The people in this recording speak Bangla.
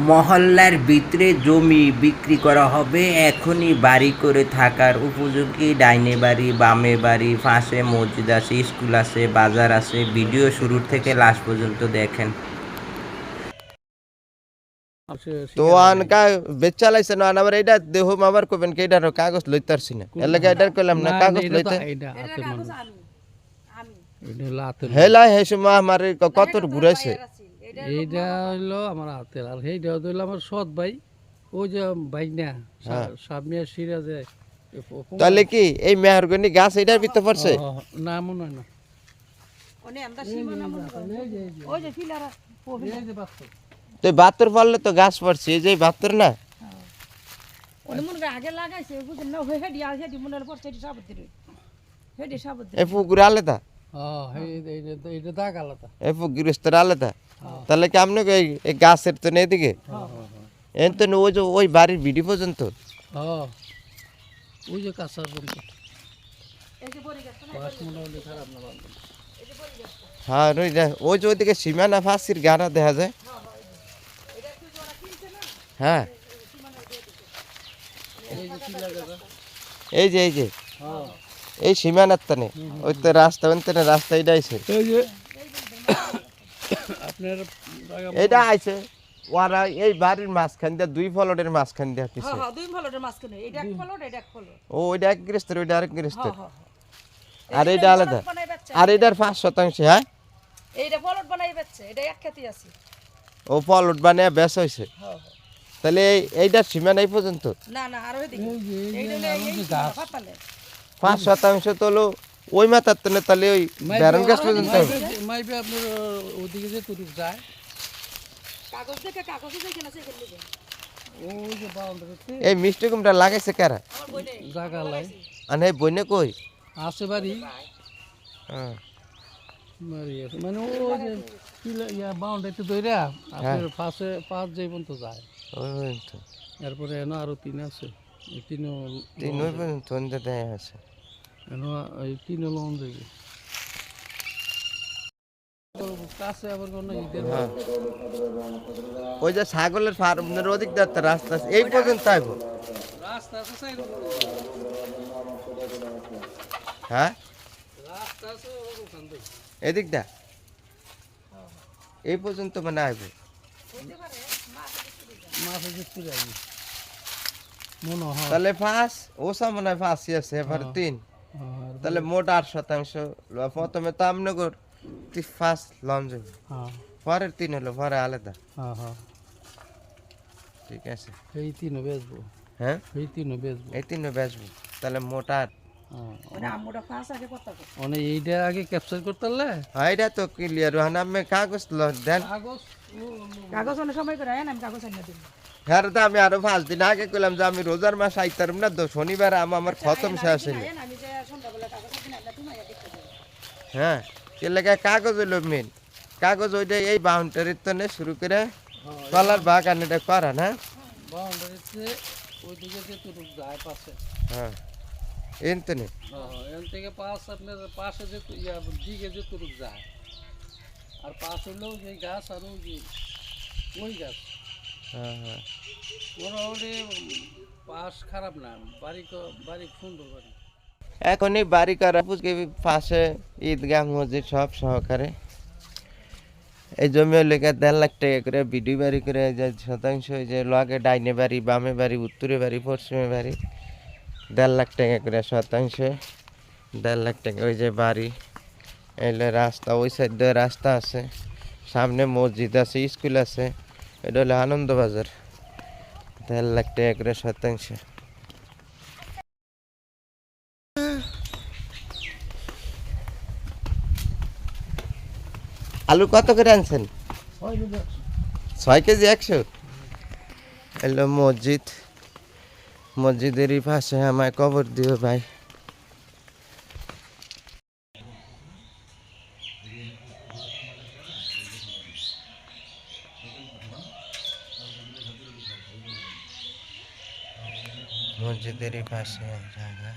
মহল্লার ভিতরে জমি বিক্রি করা হবে এখনই বাড়ি করে থাকার উপযোগী। ডাইনে বাড়ি, বামে বাড়ি, পাশে মসজিদ আছে, স্কুল আছে, বাজার আছে। ভিডিও শুরু থেকে লাস্ট পর্যন্ত দেখেন। তো আনকা বেচা লাইছে না আবার এইটা দেহ মাবার কবেন কে এটার কাগজ লইতে পারছি না এর লাগি এটার কইলাম না কাগজ লইতে হেলা হে সময় আমার কত ঘুরাইছে এইটা হইলো আমার হাতের আর সেইটা হইলো আমার সৎ ভাই ওই যে ভাই না সামনে সিরাজে তাহলে কি এই মেহরগনি গাছ এটার ভিতর পড়ছে না মনে হয় না তো বাতর পড়লে তো গাছ পড়ছে এই যে বাতর না এই পুকুর আলাদা এইটা দাগ আলাদা এই পুকুর আলাদা তাহলে কি আপনি এই গাছের তো নেই দিকে এন তো ওই যে ওই বাড়ির বিডি পর্যন্ত ওই যে কাঁচা হ্যাঁ ওই যে ওইদিকে সীমানা ফাঁসির গানা দেখা যায় হ্যাঁ এই যে এই সীমানার টানে ওই তো রাস্তা রাস্তা এটা আইছে আপনার এটা আইছে ওরা এই বাড়ির মাঝখান দিয়ে দুই ফলটের মাঝখান দিয়ে পিছে দুই ফলটের মাঝখানে এটা এক ফলট এটা এক ফলট ও ওইটা এক গৃহস্থের ওইটা আরেক গৃহস্থের আর এইটা আলাদা আর এটার 5% হ্যাঁ এইটা ফলট বানাই বেচছে এটা এক খেতি আছে ও ফলট বানায় বেশ হইছে তাহলে এইটার সীমানা এই পর্যন্ত না না আর ওইদিকে এইটা এই ফাটালে 5% তো হলো ওই মাথার তো তাহলে ওই ব্যারন গাছ পর্যন্ত মাইবে আপনার ওদিকে যে তুরুক যায় কাগজ দেখে কাগজে দেখে না সেখানে লিখে ওই যে বাউন্ডারিতে এই মিষ্টি কুমড়া লাগাইছে কারা আমার বইনে জায়গা লাই আর এই বইনে কই আছে বাড়ি হ্যাঁ বাড়ি আছে মানে ওই যে ইয়া বাউন্ডারিতে দইরা আপনার পাশে পাঁচ যাই পর্যন্ত যায় ওই তো এরপরে এনো আরো তিন আছে এই তিনও ওই পর্যন্ত অন্ধে দেয় আছে এনো এই তিনও লোন দেবে কাছে আবার কোনো ঈদের ওই যে ছাগলের ফার্মের ওদিক দিয়ে রাস্তা আছে এই পর্যন্ত আইব রাস্তা আছে হ্যাঁ রাস্তা আছে ওখান থেকে এদিক দা এই পর্যন্ত মানে আইব মাথা দেখতে যাই মনে হয় তাহলে 5 ওসা মনে হয় 5 আছে এবার 3 তাহলে মোট 8% প্রথমে তো আমনগর 5 লঞ্চ পরের 3 হলো পরে আলাদা ঠিক আছে এই তিনও বেচবো হ্যাঁ এই তিনও বেচবো এই 3 বেচবো তাহলে মোট 8 ওটা আমুটা ফাঁস আগে করতে হবে মানে এইটা আগে ক্যাপচার করতে হলে হ্যাঁ এটা তো ক্লিয়ার হন আমি কাগজ দেন কাগজ অনেক সময় করে আমি কাগজ আনিয়ে দিই হ্যাঁ তো আমি আরো 5 দিন আগে কইলাম যে আমি রোজার মাস আইতারম না তো শনিবার আমার খতম শেষ হইল আমি যে সন্ধ্যাবেলা কাগজ কিনে আনলে তুমি দেখতে যাবে হ্যাঁ কে লাগে কাগজ হইলো মেন কাগজ ওইটা এই বাউন্ডারির তো নে শুরু করে কলার বাগান এটা করা না বাউন্ডারিতে ওইদিকে যে তুরুক যায় পাশে হ্যাঁ এন তো নে এন থেকে পাশ আপনার পাশে যে ইয়া দিকে যে তুরুক যায় আর পাশ হইলেও যে গাছ আর ওই গাছ হ্যাঁ হ্যাঁ মোটামুটি পাশ খারাপ না বাড়ি সুন্দর বাড়ি এখন এই বাড়ি করা পাশে ঈদগাহ মসজিদ সব সহকারে এই জমি লেগে 1.5 লাখ টাকা করে বিডি বাড়ি করে যে শতাংশ যে লগে ডাইনে বাড়ি বামে বাড়ি উত্তরে বাড়ি পশ্চিমে বাড়ি 1.5 লাখ টাকা করে শতাংশ 1.5 লাখ টাকা ওই যে বাড়ি এলে রাস্তা ওই সাইড দিয়ে রাস্তা আছে সামনে মসজিদ আছে স্কুল আছে এটা হলো আনন্দবাজার 1.5 লাখ টাকা করে শতাংশ আলু কত করে আনছেন 6 কেজি 100 এলো মসজিদেরই পাশে আমায় কবর দিও ভাই মসজিদেরই পাশে জায়গা